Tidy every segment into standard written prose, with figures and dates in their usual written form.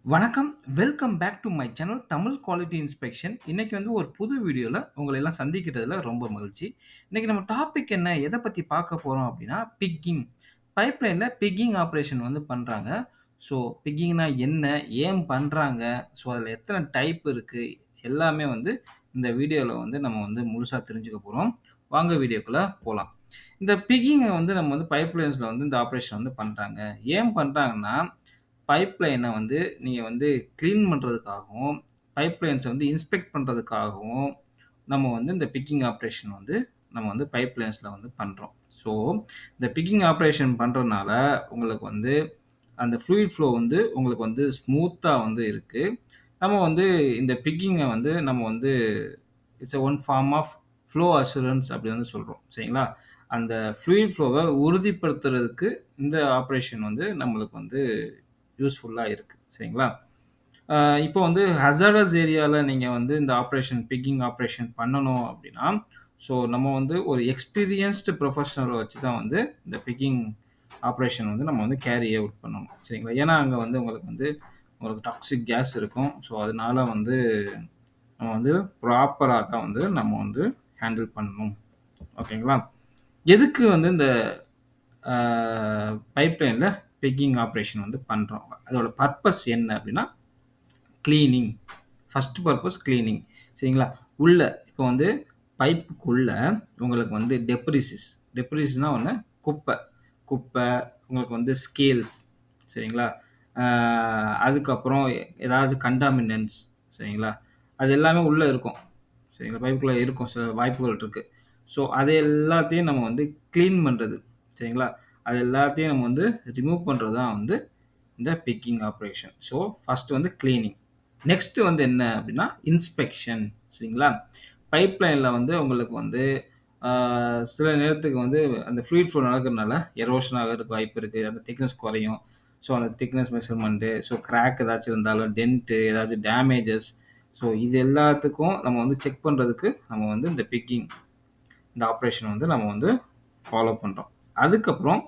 வணக்கம். Welcome back to my channel Tamil quality inspection. இன்னைக்கு வந்து ஒரு புது வீடியோல உங்கள எல்லாம் சந்திக்கிறதுல ரொம்ப மகிழ்ச்சி. இன்னைக்கு நம்ம டாபிக் என்ன? எத பத்தி பார்க்க போறோம் அப்படின்னா, பிக்கிங். பைப்லைன்ல பிக்கிங் ஆப்பரேஷன் வந்து பண்றாங்க. ஸோ பிக்கிங்னா என்ன? ஏன் பண்றாங்க? ஸோ அதில எத்தன டைப் இருக்கு? எல்லாமே வந்து இந்த வீடியோல வந்து நம்ம வந்து முழுசா தெரிஞ்சுக்க போறோம். வாங்க வீடியோக்குள்ள போலாம். இந்த பிக்கிங்க வந்து நம்ம வந்து பைப்லைன்ஸ்ல வந்து இந்த ஆப்பரேஷன் வந்து பண்றாங்க. ஏன் பண்றாங்கன்னா, பைப்லைன வந்து நீங்க வந்து கிளீன் பண்றதுக்காகவும், பைப்லைன்ஸ வந்து இன்ஸ்பெக்ட் பண்றதுக்காகவும், நம்ம வந்து இந்த பிக்கிங் ஆப்பரேஷன் வந்து நம்ம வந்து பைப்லைன்ஸ்ல வந்து பண்றோம். ஸோ, இந்த பிக்கிங் ஆப்பரேஷன் பண்றதுனால, உங்களுக்கு வந்து அந்த ஃப்ளூயிட் ஃப்ளோ வந்து உங்களுக்கு வந்து ஸ்மூத்தா வந்து இருக்கு. நம்ம வந்து இந்த பிக்கிங்க வந்து நம்ம வந்து it's one form of flow assurance அப்படி வந்து சொல்றோம். சரிங்களா? அந்த ஃப்ளூயிட் ஃப்ளோவ உறுதிப்படுத்துறதுக்கு இந்த ஆப்பரேஷன் வந்து நம்மளுக்கு வந்து யூஸ்ஃபுல்லா இருக்கு. சரிங்களா? அ இப்போ வந்து ஹசார்டஸ் ஏரியால நீங்க வந்து இந்த ஆப்பரேஷன் பிக்கிங் ஆப்பரேஷன் பண்ணணும் அப்படின்னா, ஸோ நம்ம வந்து ஒரு எக்ஸ்பீரியன்ஸ்டு ப்ரொஃபஷனல வச்சு தான் வந்து இந்த பிக்கிங் ஆப்பரேஷன் வந்து நம்ம வந்து கேரி அவுட் பண்ணணும். சரிங்களா? ஏன்னா, அங்க வந்து உங்களுக்கு வந்து உங்களுக்கு டாக்ஸிக் கேஸ் இருக்கும். ஸோ அதனால வந்து நம்ம வந்து ப்ராப்பரா தான் வந்து நம்ம வந்து ஹேண்டில் பண்ணணும். ஓகேங்களா? எதுக்கு வந்து இந்த அ பைப்லைன்ல பிக்கிங் ஆப்பரேஷன் வந்து பண்றோம்? அதோட பர்ப்பஸ் என்ன அப்படின்னா, கிளீனிங். First purpose cleaning. சரிங்களா? உள்ள இப்போ வந்து பைப்புக்குள்ள உங்களுக்கு வந்து டெப்ரிஸ்னா ஒண்ணு குப்பை. குப்பை, உங்களுக்கு வந்து ஸ்கேல்ஸ் சரிங்களா? அ அதுக்கப்புறம் ஏதாவது கண்டாமினன்ட்ஸ் சரிங்களா? அது எல்லாமே உள்ள இருக்கும். சரிங்களா? பைப்புக்குள்ள இருக்கும். சில வாய்ப்புகள் இருக்கு. ஸோ, அது எல்லாத்தையும் நம்ம வந்து கிளீன் பண்றது. சரிங்களா? அது எல்லாத்தையும் நம்ம வந்து ரிமூவ் பண்றது தான் வந்து இந்த பிக்கிங் ஆப்பரேஷன். ஸோ, ஃபர்ஸ்ட் வந்து கிளீனிங். நெக்ஸ்ட் வந்து என்ன அப்படின்னா, இன்ஸ்பெக்ஷன் சரிங்களா? பைப்லைன்ல வந்து உங்களுக்கு வந்து ஆ சில நேரத்துக்கு வந்து அந்த ஃப்ளூயிட் ஃப்ளோ நடக்கிறனால எரோஷன் ஆகறதுக்கு வாய்ப்பு இருக்கு. அந்த திக்னெஸ் குறையும். ஸோ, அந்த திக்னெஸ் மெஷர்மென்ட், ஸோ கிராக் ஏதாச்சும் இருந்தாலும், டென்ட் ஏதாச்சும் டேமேஜஸ் ஸோ இது எல்லாத்துக்கும் நம்ம வந்து செக் பண்றதுக்கு நம்ம வந்து இந்த பிக்கிங் இந்த ஆப்பரேஷன் வந்து நம்ம வந்து ஃபாலோ பண்றோம். அதுக்கப்புறம்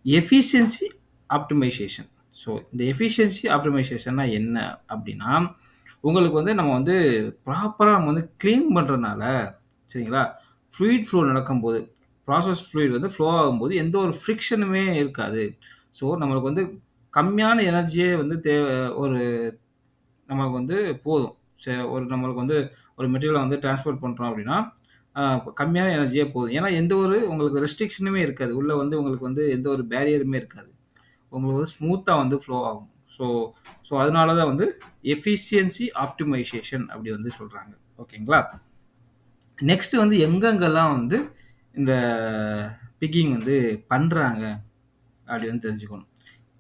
எஃபிஷியன்சி ஆப்டிமைசேஷன். ஸோ இந்த எஃபிஷியன்சி ஆப்டிமைசேஷன்னா என்ன அப்படின்னா, உங்களுக்கு வந்து நம்ம வந்து ப்ராப்பரா நம்ம வந்து கிளீன் பண்றனால, சரிங்களா? ஃப்ளூயிட் ஃப்ளோ நடக்கும்போது, ப்ராசஸ் ஃப்ளூயிட் வந்து ஃப்ளோ ஆகும்போது எந்த ஒரு ஃப்ரிக்ஷனுமே இருக்காது. ஸோ நம்மளுக்கு வந்து கம்மியான எனர்ஜியே வந்து ஒரு நமக்கு வந்து போதும். ஒரு நம்மளுக்கு வந்து ஒரு மெட்டீரியல வந்து டிரான்ஸ்போர்ட் பண்றோம் அப்படின்னா, அ கம்மியான எனர்ஜியே போதும். ஏன்னா, எந்த ஒரு உங்களுக்கு ரெஸ்ட்ரிக்ஷனுமே இருக்காது. உள்ள வந்து உங்களுக்கு வந்து எந்த ஒரு பேரியருமே இருக்காது. உங்களுக்கு வந்து ஸ்மூத்தா வந்து ஃப்ளோ ஆகும். ஸோ ஸோ அதனால தான் வந்து எஃபிஷியன்சி ஆப்டிமைசேஷன் அப்படி வந்து சொல்றாங்க. ஓகேங்களா? நெக்ஸ்ட் வந்து எங்கெங்கெல்லாம் வந்து இந்த பிக்கிங் வந்து பண்றாங்க அப்படி வந்து தெரிஞ்சுக்கணும்.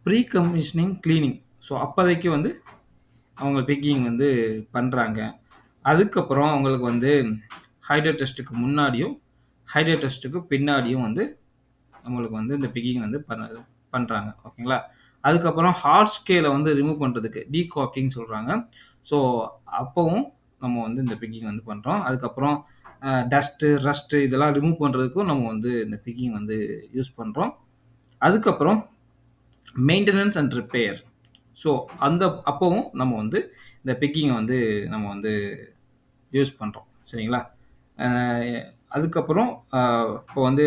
Pre commissioning cleaning. ஸோ அப்போதைக்கு வந்து அவங்க பிக்கிங் வந்து பண்றாங்க. அதுக்கப்புறம் அவங்களுக்கு வந்து ஹைட்ரோ டெஸ்ட்டுக்கு முன்னாடியும், ஹைட்ரோ டெஸ்ட்டுக்கு பின்னாடியும் வந்து நம்மளுக்கு வந்து இந்த பிக்கிங் வந்து பண்றாங்க. ஓகேங்களா? அதுக்கப்புறம் ஹார்ட் ஸ்கேல வந்து ரிமூவ் பண்றதுக்கு டீகாக்கிங் சொல்றாங்க. ஸோ அப்பவும் நம்ம வந்து இந்த பிக்கிங் வந்து பண்றோம். அதுக்கப்புறம் டஸ்ட்டு, ரஸ்ட்டு இதெல்லாம் ரிமூவ் பண்றதுக்கும் நம்ம வந்து இந்த பிக்கிங் வந்து யூஸ் பண்றோம். அதுக்கப்புறம் மெயின்டனன்ஸ் அண்ட் ரிப்பேர். ஸோ அந்த அப்பவும் நம்ம வந்து இந்த பிக்கிங்க வந்து நம்ம வந்து யூஸ் பண்றோம். சரிங்களா? அ அதுக்கப்புறம் இப்போ வந்து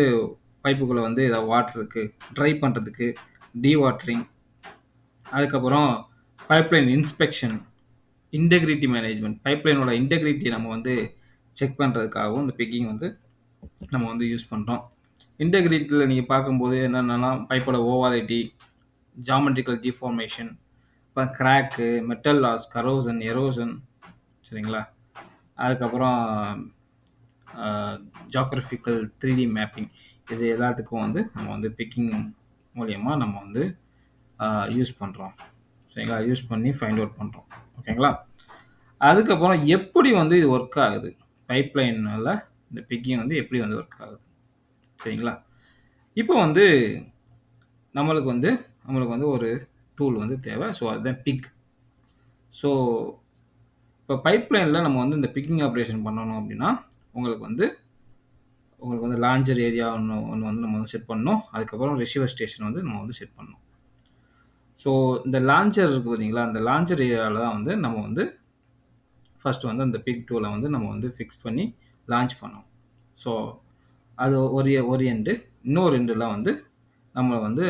பைப்புக்குள்ள வந்து ஏதாவது வாட்டர் இருக்கு, ட்ரை பண்றதுக்கு டீவாட்டரிங், அதுக்கப்புறம் பைப்லைன் இன்ஸ்பெக்ஷன், இன்டெகிரிட்டி மேனேஜ்மென்ட் பைப்லைனோட இன்டெகிரிட்டிய நம்ம வந்து செக் பண்றதுக்காகவும் இந்த பிக்கிங் வந்து நம்ம வந்து யூஸ் பண்றோம். இன்டெகிரிட்டில நீங்க பார்க்கும்போது என்னென்னலாம் பைப்போட ஓவாலிட்டி, ஜியோமெட்ரிக்கல் டிஃபார்மேஷன், அப்புறம் crack, metal loss, corrosion, erosion சரிங்களா? அதுக்கப்புறம் ஜியோகிராபிக்கல் 3D மேப்பிங் இது எல்லாத்துக்கும் வந்து நம்ம வந்து பிக்கிங் மூலியமா நம்ம வந்து யூஸ் பண்றோம். சரிங்களா? யூஸ் பண்ணி ஃபைண்ட் அவுட் பண்றோம். ஓகேங்களா? அதுக்கப்புறம் எப்படி வந்து இது ஒர்க் ஆகுது? பைப்லைன்னால இந்த பிக்கிங் வந்து எப்படி வந்து ஒர்க் ஆகுது? சரிங்களா? இப்போ வந்து நம்மளுக்கு வந்து ஒரு டூல் வந்து தேவை. ஸோ அதுதான் பிக். ஸோ இப்போ பைப்லைன்ல நம்ம வந்து இந்த பிக்கிங் ஆப்பரேஷன் பண்ணணும் அப்படின்னா, உங்களுக்கு வந்து லாஞ்சர் ஏரியா ஒண்ணு ஒண்ணு வந்து நம்ம வந்து செட் பண்ணணும். அதுக்கப்புறம் ரிசீவர் ஸ்டேஷன் வந்து நம்ம வந்து செட் பண்ணணும். ஸோ இந்த லான்ச்சர் இருக்கு பார்த்தீங்களா? அந்த லான்ச்சர் ஏரியால தான் வந்து நம்ம வந்து ஃபர்ஸ்ட் வந்து அந்த பிக் டூல வந்து நம்ம வந்து ஃபிக்ஸ் பண்ணி லான்ச் பண்ணோம். ஸோ அது ஒரு எண்டு. இன்னொரு எண்டுல வந்து நம்ம வந்து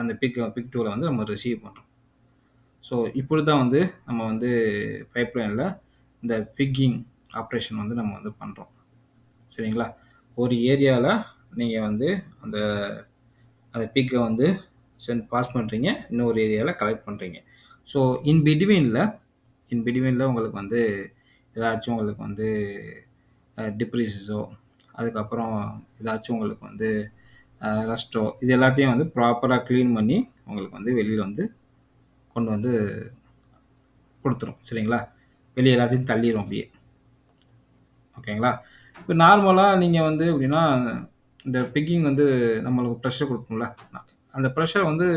அந்த பிக் டூல வந்து நம்ம ரிசீவ் பண்றோம். ஸோ இப்படி தான் வந்து நம்ம வந்து பைப்லைன்ல இந்த பிக்கிங் ஆப்ரேஷன் வந்து நம்ம வந்து பண்றோம். சரிங்களா? ஒரு ஏரியால நீங்க வந்து அந்த அந்த பிக்க வந்து பாஸ் பண்றீங்க. இன்னொரு ஏரியால கலெக்ட் பண்றீங்க. ஸோ இன் பிட்வீன்ல உங்களுக்கு வந்து ஏதாச்சும் உங்களுக்கு வந்து டிப்ரீஸஸோ, அதுக்கப்புறம் ஏதாச்சும் உங்களுக்கு வந்து ரஸ்ட்டோ இது எல்லாத்தையும் வந்து ப்ராப்பரா கிளீன் பண்ணி உங்களுக்கு வந்து வெளியில வந்து கொண்டு வந்து குடுத்துரும். சரிங்களா? வெளிய எல்லாத்தையும் தள்ளிரும் அப்படியே. ஓகேங்களா? இப்ப நார்மலா நீங்க வந்து எப்படின்னா, இந்த பிக்கிங் வந்து நம்மளுக்கு பிரஷர் குடுக்கும்ல. அந்த பிரஷர் வந்து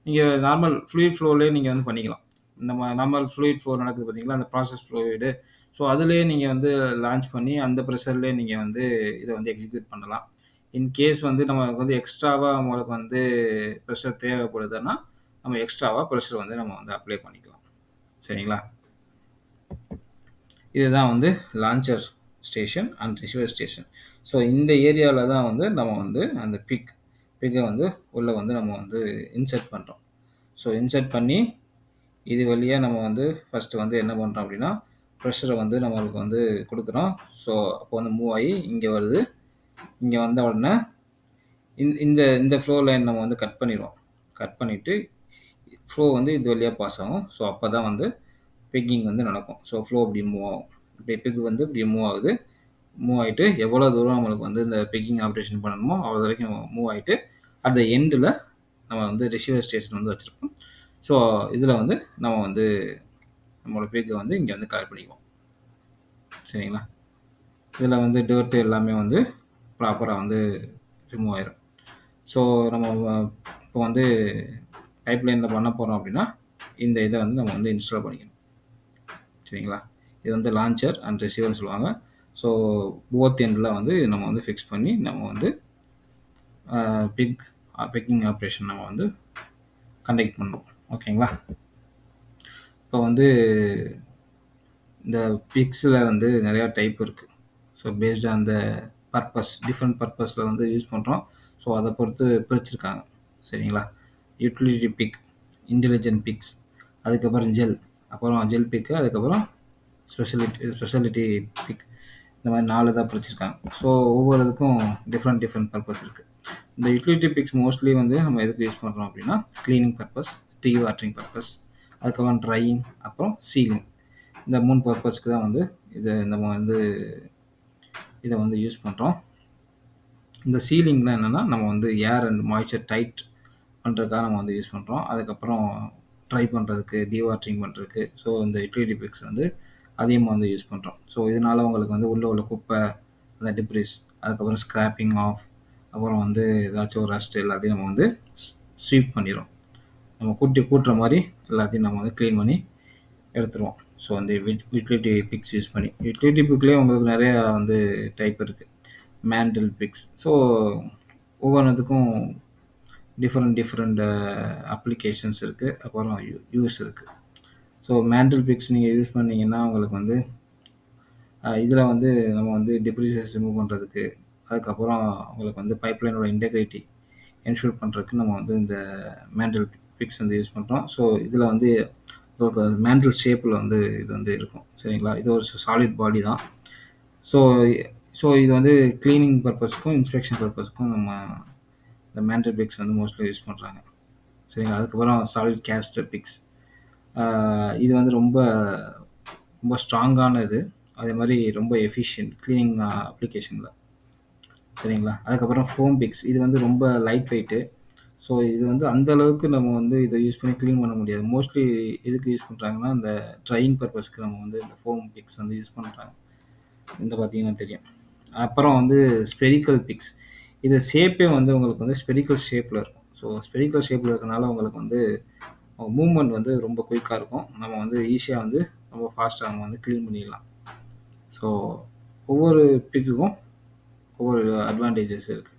நீங்க நார்மல் ஃப்ளூயிட் ஃப்ளோலயே நீங்க வந்து பண்ணிக்கலாம். நம்ம நார்மல் ஃப்ளூயிட் ஃப்ளோ நடக்குது பார்த்தீங்களா? அந்த ப்ராசஸ் ஃப்ளூயிடு. ஸோ, அதிலேயே நீங்க வந்து லான்ச் பண்ணி, அந்த பிரஷர்லயே நீங்க வந்து இத வந்து எக்ஸிக்யூட் பண்ணலாம். இன் கேஸ் வந்து நமக்கு வந்து எக்ஸ்ட்ராவா உங்களுக்கு வந்து பிரஷர் தேவைப்படுதுன்னா, நம்ம எக்ஸ்ட்ராவா பிரஷர் வந்து நம்ம வந்து அப்ளை பண்ணிக்கலாம். சரிங்களா? இதுதான் வந்து launcher station and receiver station. So இந்த ஏரியாவில் தான் வந்து நம்ம வந்து அந்த பிக்கை வந்து உள்ளே வந்து நம்ம வந்து இன்சர்ட் பண்ணுறோம். ஸோ இன்சர்ட் பண்ணி இது வழியாக நம்ம வந்து ஃபஸ்ட்டு வந்து என்ன பண்ணுறோம் அப்படின்னா ப்ரெஷரை வந்து நம்மளுக்கு வந்து கொடுக்குறோம். ஸோ அப்போ வந்து மூவ் ஆகி இங்கே வருது. இங்கே வந்த உடனே இந்த இந்த ஃப்ளோ லைன் நம்ம வந்து கட் பண்ணிடுவோம். கட் பண்ணிவிட்டு ஃப்ளோ வந்து இது வழியாக பாஸ் ஆகும். ஸோ அப்போ தான் வந்து பிக்கிங் வந்து நடக்கும். ஸோ ஃப்ளோ இப்படி மூவ் ஆகும். இப்படி பிக் வந்து இப்படி மூவ் ஆகுது. மூவ் ஆகிட்டு எவ்வளோ தூரம் நம்மளுக்கு வந்து இந்த பிக்கிங் ஆப்ரேஷன் பண்ணணுமோ அவ்வளோ வரைக்கும் மூவ் ஆகிட்டு அந்த எண்டில் நம்ம வந்து ரிசீவர் ஸ்டேஷன் வந்து வச்சுருப்போம். ஸோ இதில் வந்து நம்ம வந்து நம்மளோட பிக்கை வந்து இங்கே வந்து கலெக்ட் பண்ணிக்குவோம். சரிங்களா? இதில் வந்து டர்ட்டு எல்லாமே வந்து ப்ராப்பராக வந்து ரிமூவ் ஆயிரும். ஸோ நம்ம இப்போ வந்து பைப்லைனில் பண்ண போகிறோம் அப்படின்னா இந்த இதை வந்து நம்ம வந்து இன்ஸ்டால் பண்ணிக்கணும். சரிங்களா? இது வந்து லான்ச்சர் அண்ட் ரிசீவர்னு சொல்லுவாங்க. ஸோ போத் எண்டில் வந்து நம்ம வந்து ஃபிக்ஸ் பண்ணி நம்ம வந்து பிக்கிங் ஆப்ரேஷன் நம்ம வந்து கண்டக்ட் பண்ணணும். ஓகேங்களா? இப்போ வந்து இந்த பிக்ஸில் வந்து நிறையா டைப் இருக்குது. So based on the purpose different பர்பஸில் வந்து யூஸ் பண்ணுறோம். ஸோ அதை பொறுத்து பிரிச்சிருக்காங்க. சரிங்களா? யூட்டிலிட்டி பிக், இன்டெலிஜென்ட் பிக்ஸ், அதுக்கப்புறம் அப்புறம் ஜெல் பிக்கு, அதுக்கப்புறம் ஸ்பெஷாலிட்டி பிக். இந்த மாதிரி 4 தான் பிரிச்சிருக்காங்க. ஸோ ஒவ்வொரு இதுக்கும் டிஃப்ரெண்ட் பர்பஸ் இருக்குது. இந்த யூட்டிலிட்டி பிக்ஸ் மோஸ்ட்லி வந்து நம்ம எதுக்கு யூஸ் பண்ணுறோம் அப்படின்னா cleaning purpose, tea watering purpose, அதுக்கப்புறம் ட்ரையிங், அப்புறம் சீலிங். இந்த 3 பர்பஸ்க்கு தான் வந்து நம்ம வந்து இதை வந்து யூஸ் பண்ணுறோம். இந்த சீலிங்லாம் என்னென்னா நம்ம வந்து ஏர் அண்ட் மாய்ச்சர் டைட் பண்ணுறதுக்காக நம்ம வந்து யூஸ் பண்ணுறோம். அதுக்கப்புறம் ட்ரை பண்ணுறதுக்கு, டீவாட்டரிங் பண்ணுறதுக்கு. ஸோ இந்த யூட்டிலிட்டி பிக்ஸ் வந்து அதிகமாக வந்து யூஸ் பண்ணுறோம். ஸோ இதனால் உங்களுக்கு வந்து உள்ள குப்பை, அந்த டிப்ரிஸ், அதுக்கப்புறம் ஸ்க்ராப்பிங் ஆஃப், அப்புறம் வந்து ஏதாச்சும் ஒரு ரஸ்ட் எல்லாத்தையும் நம்ம வந்து ஸ்வீப் பண்ணிடும். நம்ம கூட்டுற மாதிரி எல்லாத்தையும் நம்ம வந்து க்ளீன் பண்ணி எடுத்துருவோம். ஸோ அந்த யூட்டிலிட்டி பிக்ஸ் யூஸ் பண்ணி யூட்டிலிட்டி பிக்லேயே உங்களுக்கு நிறையா வந்து டைப் இருக்குது. Mantle picks. ஸோ ஒவ்வொன்றுத்துக்கும் டிஃப்ரெண்ட் அப்ளிகேஷன்ஸ் இருக்குது. அப்புறம் யூஸ் இருக்குது. ஸோ மேண்டில் பிக்ஸ் நீங்கள் யூஸ் பண்ணிங்கன்னா உங்களுக்கு வந்து இதில் வந்து நம்ம வந்து டிப்ரிசஸ் ரிமூவ் பண்ணுறதுக்கு, அதுக்கப்புறம் உங்களுக்கு வந்து பைப்லைனோட இன்டெகிரிட்டி என்ஷூர் பண்ணுறதுக்கு நம்ம வந்து இந்த மேண்டில் பிக்ஸ் வந்து யூஸ் பண்ணுறோம். ஸோ இதில் வந்து ஒரு மேண்டில் ஷேப்பில் வந்து இது வந்து இருக்கும். சரிங்களா? இது ஒரு சாலிட் பாடி தான். ஸோ ஸோ இது வந்து க்ளீனிங் பர்பஸ்க்கும் இன்ஸ்பெக்ஷன் பர்பஸ்க்கும் நம்ம இந்த மேண்டில் பிக்ஸ் வந்து மோஸ்ட்லி யூஸ் பண்ணுறாங்க. சரிங்களா? அதுக்கப்புறம் சாலிட் கேஸ்டர் பிக்ஸ். இது வந்து ரொம்ப ரொம்ப ஸ்ட்ராங்கான இது. அதே மாதிரி ரொம்ப எஃபிஷியன்ட் க்ளீனிங் அப்ளிகேஷனில். சரிங்களா? அதுக்கப்புறம் ஃபோம் பிக்ஸ். இது வந்து ரொம்ப லைட் வெயிட்டு. ஸோ இது வந்து அந்த அளவுக்கு நம்ம வந்து இதை யூஸ் பண்ணி க்ளீன் பண்ண முடியாது. மோஸ்ட்லி எதுக்கு யூஸ் பண்ணுறாங்கன்னா இந்த ட்ரையிங் பர்பஸ்க்கு நம்ம வந்து இந்த ஃபோம் பிக்ஸ் வந்து யூஸ் பண்ணுறாங்க. இந்த பார்த்தீங்கன்னா தெரியும். அப்புறம் வந்து ஸ்பெரிக்கல் பிக்ஸ். இது ஷேப்பே வந்து உங்களுக்கு வந்து ஸ்பெரிக்கல் ஷேப்பில் இருக்கும். ஸோ ஸ்பெரிக்கல் ஷேப்பில் இருக்கனால உங்களுக்கு வந்து மூவ்மெண்ட் வந்து ரொம்ப குயிக்காக இருக்கும். நம்ம வந்து ஈஸியாக வந்து ரொம்ப ஃபாஸ்ட்டாக நம்ம வந்து க்ளீன் பண்ணிடலாம். ஸோ ஒவ்வொரு பிக்குக்கும் ஒவ்வொரு அட்வான்டேஜஸ் இருக்குது.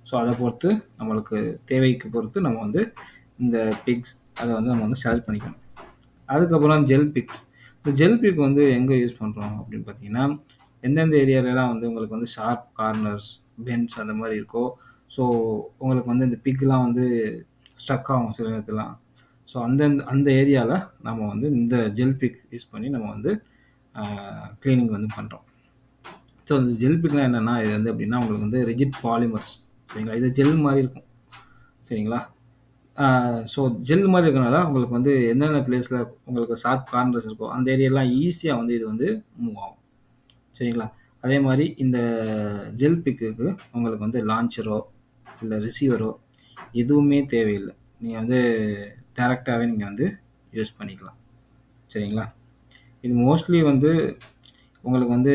ஸோ அதை பொறுத்து நம்மளுக்கு தேவைக்கு பொறுத்து நம்ம வந்து இந்த பிக்ஸ் அதை வந்து நம்ம வந்து செலக்ட் பண்ணிக்கணும். அதுக்கப்புறம் ஜெல் பிக்ஸ். இந்த ஜெல் பிக் வந்து எங்கே யூஸ் பண்ணுறோம் அப்படின்னு பார்த்தீங்கன்னா, எந்தெந்த ஏரியாலலாம் வந்து உங்களுக்கு வந்து ஷார்ப் கார்னர்ஸ், பென்ஸ் அந்த மாதிரி இருக்கோ, ஸோ உங்களுக்கு வந்து இந்த பிக்லாம் வந்து ஸ்ட்ரக் ஆகும் சில நேரத்துலாம். ஸோ அந்த ஏரியாவில் நம்ம வந்து இந்த ஜெல் பிக் யூஸ் பண்ணி நம்ம வந்து க்ளீனிங் வந்து பண்ணுறோம். ஸோ இந்த ஜெல் பிக்லாம் என்னென்னா, இது வந்து எப்படின்னா உங்களுக்கு வந்து ரிஜிட் பாலிமர்ஸ், சரிங்களா? இது ஜெல் மாதிரி இருக்கும், சரிங்களா? ஸோ ஜெல் மாதிரி இருக்கனால உங்களுக்கு வந்து என்னென்ன பிளேஸில் உங்களுக்கு ஷார்ப் கார்னர்ஸ் இருக்கோ அந்த ஏரியாலாம் ஈஸியாக வந்து இது வந்து மூவ் ஆகும், சரிங்களா? அதே மாதிரி இந்த ஜெல் பிக்குக்கு உங்களுக்கு வந்து லான்ச்சரோ இல்லை ரிசீவரோ எதுவுமே தேவையில்லை. நீங்கள் வந்து டேரெக்டாகவே நீங்கள் வந்து யூஸ் பண்ணிக்கலாம், சரிங்களா? இது மோஸ்ட்லி வந்து உங்களுக்கு வந்து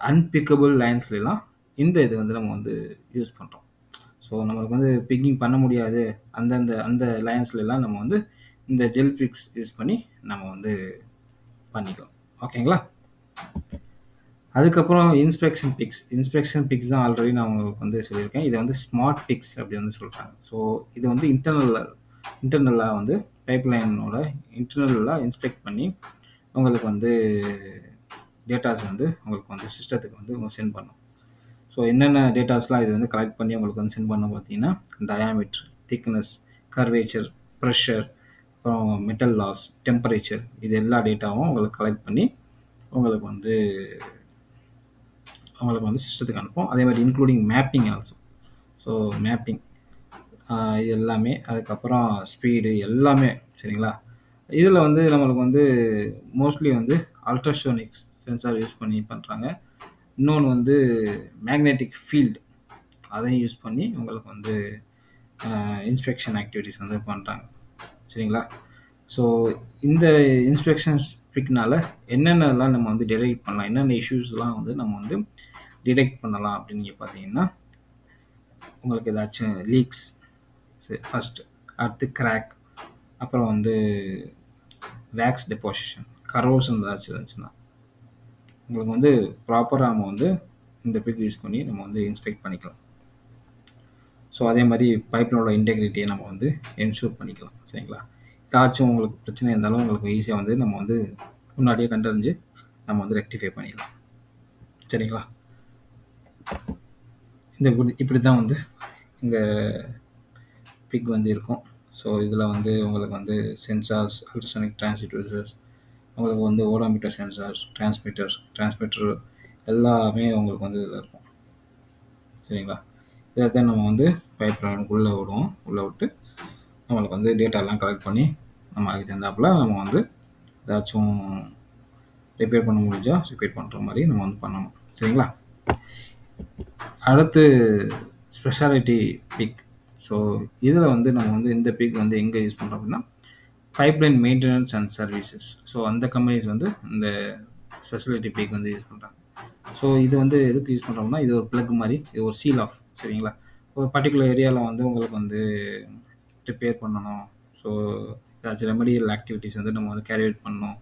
அன்பிக்கபிள் லைன்ஸ்லாம் இந்த இது வந்து நம்ம வந்து யூஸ் பண்ணுறோம். ஸோ நம்மளுக்கு வந்து பிக்கிங் பண்ண முடியாது அந்த லைன்ஸ்லாம் நம்ம வந்து இந்த ஜெல் பிக்ஸ் யூஸ் பண்ணி நம்ம வந்து பண்ணிக்கலாம், ஓகேங்களா? அதுக்கப்புறம் இன்ஸ்பெக்ஷன் பிக்ஸ் தான் ஆல்ரெடி நான் உங்களுக்கு வந்து சொல்லியிருக்கேன். இதை வந்து ஸ்மார்ட் பிக்ஸ் அப்படி வந்து சொல்கிறாங்க. ஸோ இது வந்து இன்டர்னலாக வந்து பைப்லைனோட இன்டர்னலாக இன்ஸ்பெக்ட் பண்ணி உங்களுக்கு வந்து டேட்டாஸ் வந்து உங்களுக்கு வந்து சிஸ்டத்துக்கு வந்து சென்ட் பண்ணும். ஸோ என்னென்ன டேட்டாஸ்லாம் இது வந்து கலெக்ட் பண்ணி உங்களுக்கு வந்து சென்ட் பண்ண பார்த்தீங்கன்னா, டயாமீட்டர், திக்னஸ், கர்வேச்சர், ப்ரெஷர், அப்புறம் மெட்டல் லாஸ், டெம்பரேச்சர், இது எல்லா டேட்டாவும் உங்களுக்கு கலெக்ட் பண்ணி உங்களுக்கு வந்து சிஸ்டத்துக்கு அனுப்பும். அதே மாதிரி including mapping also. So mapping இது எல்லாமே, அதுக்கப்புறம் ஸ்பீடு எல்லாமே, சரிங்களா? இதில் வந்து நம்மளுக்கு வந்து மோஸ்ட்லி வந்து அல்ட்ராசோனிக்ஸ் சென்சார் யூஸ் பண்ணி பண்ணுறாங்க. இன்னொன்று வந்து மேக்னெட்டிக் ஃபீல்டு, அதையும் யூஸ் பண்ணி உங்களுக்கு வந்து இன்ஸ்பெக்ஷன் ஆக்டிவிட்டீஸ் வந்து பண்ணுறாங்க, சரிங்களா? ஸோ இந்த இன்ஸ்பெக்ஷன் பிக்னால என்னென்னலாம் நம்ம வந்து டிடெக்ட் பண்ணலாம், என்னென்ன இஷ்யூஸ்லாம் வந்து நம்ம வந்து டிடெக்ட் பண்ணலாம் அப்படின்னு நீங்கள் பார்த்தீங்கன்னா, உங்களுக்கு ஏதாச்சும் லீக்ஸ் ஃபஸ்ட்டு, அடுத்து கிராக், அப்புறம் வந்து வேக்ஸ் டெபாசிஷன், கரோஷன் ஏதாச்சும் இருந்துச்சுன்னா உங்களுக்கு வந்து ப்ராப்பராக நம்ம வந்து இந்த பிக் யூஸ் பண்ணி நம்ம வந்து இன்ஸ்பெக்ட் பண்ணிக்கலாம். ஸோ அதே மாதிரி பைப்பினோட இன்டெகிரிட்டியை நம்ம வந்து என்ஷூர் பண்ணிக்கலாம், சரிங்களா? ஏதாச்சும் உங்களுக்கு பிரச்சனை இருந்தாலும் உங்களுக்கு ஈஸியாக வந்து நம்ம வந்து முன்னாடியே கண்டறிஞ்சு நம்ம வந்து ரெக்டிஃபை பண்ணிடலாம், சரிங்களா? இப்படி தான் வந்து இங்கே பிக் வந்து இருக்கும். ஸோ இதில் வந்து உங்களுக்கு வந்து சென்சார்ஸ், அல்ட்ராசோனிக் டிரான்ஸ்டியூசர்ஸ், உங்களுக்கு வந்து ஓடோமீட்டர் சென்சார்ஸ், டிரான்ஸ்மிட்டர் எல்லாமே உங்களுக்கு வந்து இதில் இருக்கும், சரிங்களா? இதை தான் நம்ம வந்து பைப் லைனுக்குள்ளே விடுவோம். உள்ளே விட்டு நம்மளுக்கு வந்து டேட்டாலாம் கலெக்ட் பண்ணி நம்ம அதுக்கு தகுந்தாப்புல நம்ம வந்து ஏதாச்சும் ரிப்பேர் பண்ண முடிஞ்சால் ரிப்பேர் பண்ணுற மாதிரி நம்ம வந்து பண்ணணும், சரிங்களா? அடுத்து ஸ்பெஷாலிட்டி பிக். ஸோ இதில் வந்து நம்ம வந்து இந்த பிக் வந்து எங்கே யூஸ் பண்ணுறோம் அப்படின்னா, pipeline maintenance and services. So அந்த கம்பெனிஸ் வந்து இந்த ஸ்பெஷாலிட்டி பிக் வந்து யூஸ் பண்ணுறாங்க. ஸோ இது வந்து எதுக்கு யூஸ் பண்ணுறோம்னா, இது ஒரு ப்ளக் மாதிரி, இது ஒரு சீல் ஆஃப், சரிங்களா? ஒரு பர்டிகுலர் ஏரியாவில் வந்து உங்களுக்கு வந்து ரிப்பேர் பண்ணணும், ஸோ ஏதாச்சும் ரெமடியல் ஆக்டிவிட்டீஸ் வந்து நம்ம வந்து கேரி அவுட் பண்ணணும்.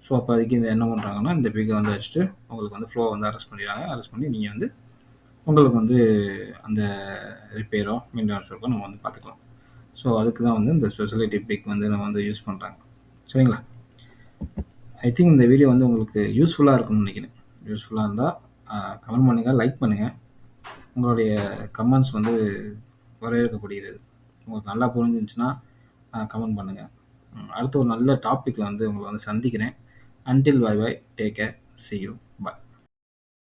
ஸோ அப்போ அதுக்கு இந்த என்ன பண்ணுறாங்கன்னா, இந்த பிக்கை வந்து வச்சுட்டு உங்களுக்கு வந்து ஃப்ளோ வந்து அரெஸ்ட் பண்ணிடுறாங்க. அரெஸ்ட் பண்ணி நீங்கள் வந்து உங்களுக்கு வந்து அந்த ரிப்பேரோ மெயின்டெனன்ஸ் இருக்கோ நம்ம வந்து பார்த்துக்கலாம். ஸோ அதுக்கு தான் வந்து இந்த ஸ்பெஷாலிட்டி பிக் வந்து நம்ம வந்து யூஸ் பண்ணுறாங்க, சரிங்களா? ஐ திங்க் இந்த வீடியோ வந்து உங்களுக்கு யூஸ்ஃபுல்லாக இருக்கும்னு நினைக்கிறேன். யூஸ்ஃபுல்லாக இருந்தால் கமெண்ட் பண்ணுங்கள், லைக் பண்ணுங்கள். உங்களுடைய கமெண்ட்ஸ் வந்து வரவேற்கக்கூடியது. உங்களுக்கு நல்லா புரிஞ்சிருந்துச்சுன்னா கமெண்ட் பண்ணுங்கள். அடுத்து ஒரு நல்ல டாப்பிக்கில் வந்து உங்களை வந்து சந்திக்கிறேன். Until bye bye, take care, see you, bye.